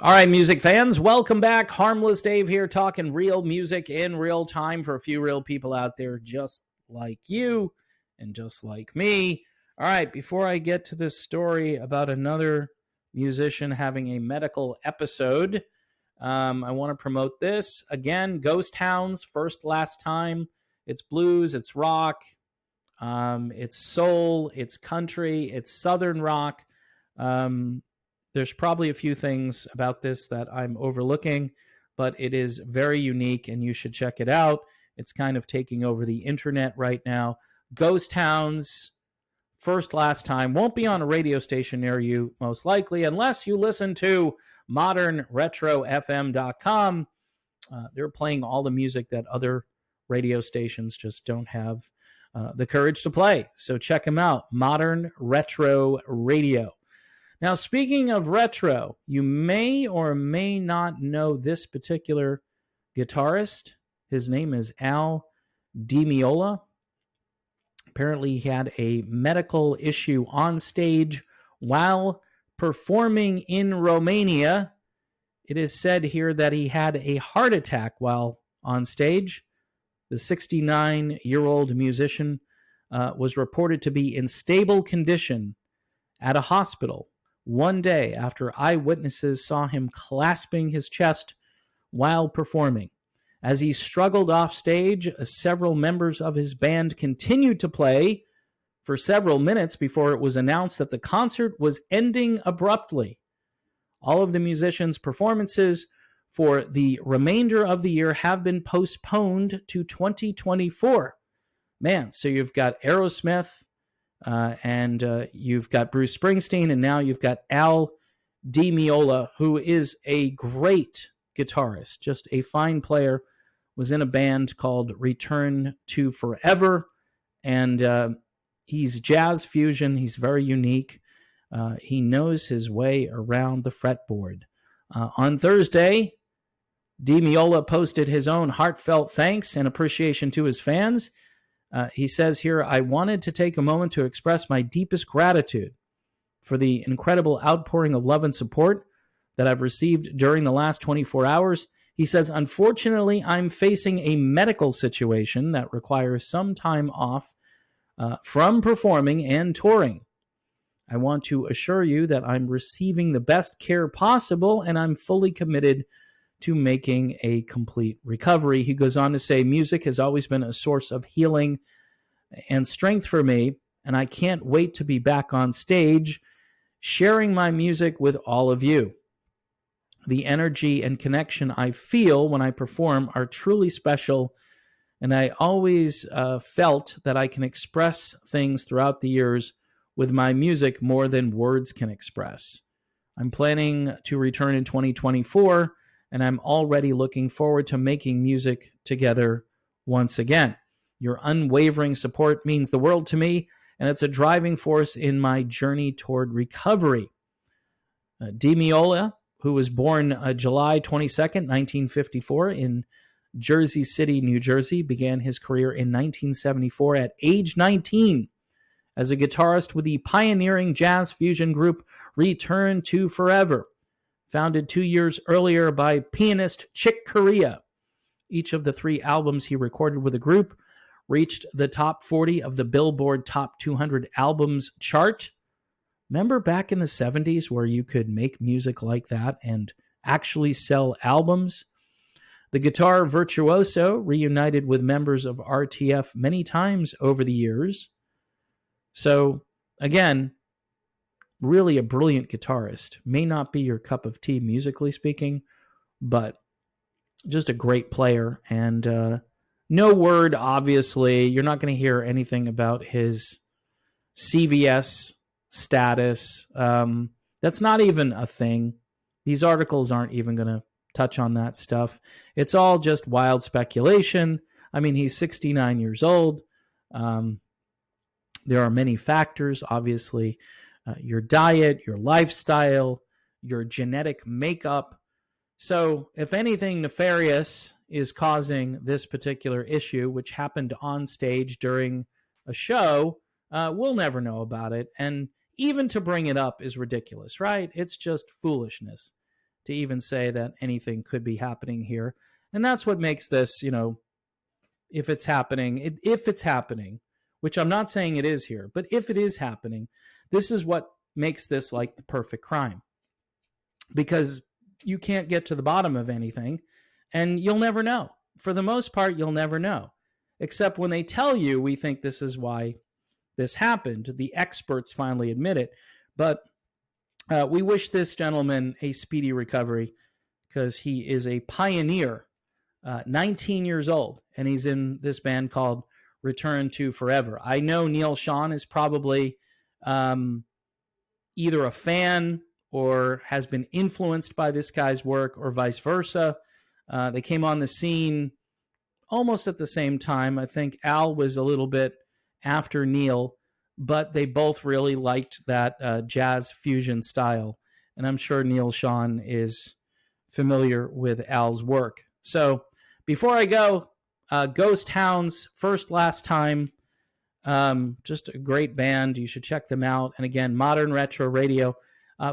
All right, music fans, welcome back. Harmless Dave here, talking real music in real time for a few real people out there just like you and just like me. All right, before I get to this story about another musician having a medical episode, I want to promote this. Again, Ghost Hounds, first last time. It's blues, it's rock, it's soul, it's country, it's southern rock. Um, there's probably a few things about this that I'm overlooking, but it is very unique and you should check it out. It's kind of taking over the internet right now. Ghost Hounds, first last time, won't be on a radio station near you, most likely, unless you listen to modernretrofm.com. They're playing all the music that other radio stations just don't have the courage to play. So check them out, Modern Retro Radio. Now, speaking of retro, you may or may not know this particular guitarist. His name is Al Miola. Apparently, he had a medical issue on stage while performing in Romania. It is said here that he had a heart attack while on stage. The 69-year-old musician was reported to be in stable condition at a hospital one day after eyewitnesses saw him clasping his chest while performing. As he struggled off stage, several members of his band continued to play for several minutes before it was announced that the concert was ending abruptly. All of the musicians' performances for the remainder of the year have been postponed to 2024. Man, so you've got Aerosmith, and you've got Bruce Springsteen, and now you've got Al Miola, who is a great guitarist, just a fine player, was in a band called Return to Forever, and he's jazz fusion. He's very unique. He knows his way around the fretboard. On Thursday, Miola posted his own heartfelt thanks and appreciation to his fans. He says here, I wanted to take a moment to express my deepest gratitude for the incredible outpouring of love and support that I've received during the last 24 hours. He says, unfortunately, I'm facing a medical situation that requires some time off from performing and touring. I want to assure you that I'm receiving the best care possible, and I'm fully committed to making a complete recovery. He goes on to say, music has always been a source of healing and strength for me, and I can't wait to be back on stage sharing my music with all of you. The energy and connection I feel when I perform are truly special, and I always felt that I can express things throughout the years with my music more than words can express. I'm planning to return in 2024, and I'm already looking forward to making music together once again. Your unwavering support means the world to me, and it's a driving force in my journey toward recovery. Miola, who was born July 22nd, 1954 in Jersey City, New Jersey, began his career in 1974 at age 19 as a guitarist with the pioneering jazz fusion group Return to Forever, founded 2 years earlier by pianist Chick Corea. Each of the 3 albums he recorded with the group reached the top 40 of the Billboard Top 200 Albums chart. Remember back in the 70s where you could make music like that and actually sell albums? The guitar virtuoso reunited with members of RTF many times over the years. So, again, really a brilliant guitarist. May not be your cup of tea musically speaking, but just a great player. And no word, obviously. You're not going to hear anything about his CVS status. That's not even a thing. These articles aren't even going to touch on that stuff. It's all just wild speculation. I mean, he's 69 years old. There are many factors, obviously. Your diet, your lifestyle, your genetic makeup. So if anything nefarious is causing this particular issue, which happened on stage during a show, we'll never know about it. And even to bring it up is ridiculous, right? It's just foolishness. to even say that anything could be happening here. And that's what makes this, if it's happening, which I'm not saying it is here, but if it is happening, this is what makes this like the perfect crime, because you can't get to the bottom of anything and you'll never know. For the most part, you'll never know, except when they tell you, we think this is why this happened. The experts finally admit it. But we wish this gentleman a speedy recovery, because he is a pioneer, 19 years old, and he's in this band called Return to Forever. I know Neil Sean is probably either a fan or has been influenced by this guy's work, or vice versa. They came on the scene almost at the same time. I think Al was a little bit after Neil, but they both really liked that jazz fusion style. And I'm sure Neil Sean is familiar with Al's work. So before I go, Ghost Hounds, First Last Time, just a great band. You should check them out. And again, Modern Retro Radio.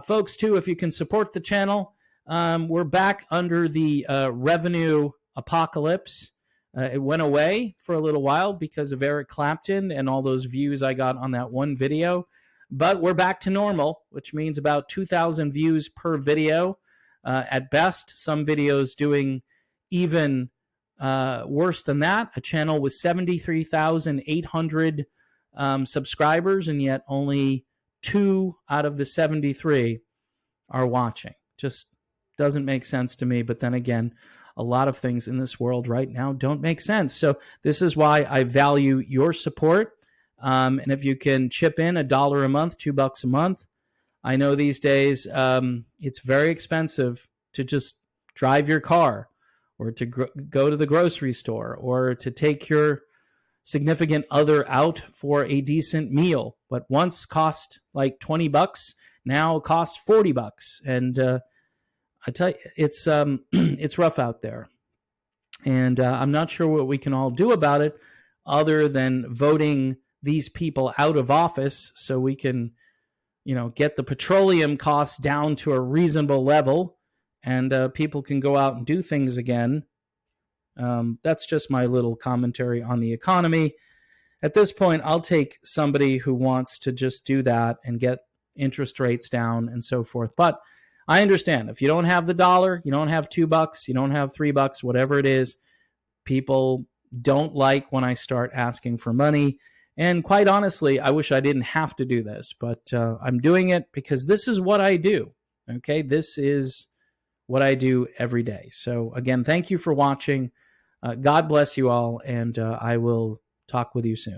Folks, too, if you can support the channel, we're back under the revenue apocalypse. It went away for a little while because of Eric Clapton and all those views I got on that one video. But we're back to normal, which means about 2,000 views per video at best. Some videos doing even worse than that. A channel with 73,800 subscribers, and yet only 2 out of the 73 are watching. Just doesn't make sense to me. But then again, a lot of things in this world right now don't make sense. So this is why I value your support. And if you can chip in $1 a month, $2 a month, I know these days it's very expensive to just drive your car, or to go to the grocery store, or to take your significant other out for a decent meal. What once cost like $20 now costs $40. And I tell you, it's rough out there. And I'm not sure what we can all do about it other than voting these people out of office so we can, get the petroleum costs down to a reasonable level, and people can go out and do things again. That's just my little commentary on the economy. At this point, I'll take somebody who wants to just do that and get interest rates down and so forth. But I understand, if you don't have the dollar, you don't have $2, you don't have $3, whatever it is, people don't like when I start asking for money. And quite honestly, I wish I didn't have to do this, but I'm doing it because this is what I do. Okay, this is what I do every day. So again, thank you for watching. God bless you all, and I will talk with you soon.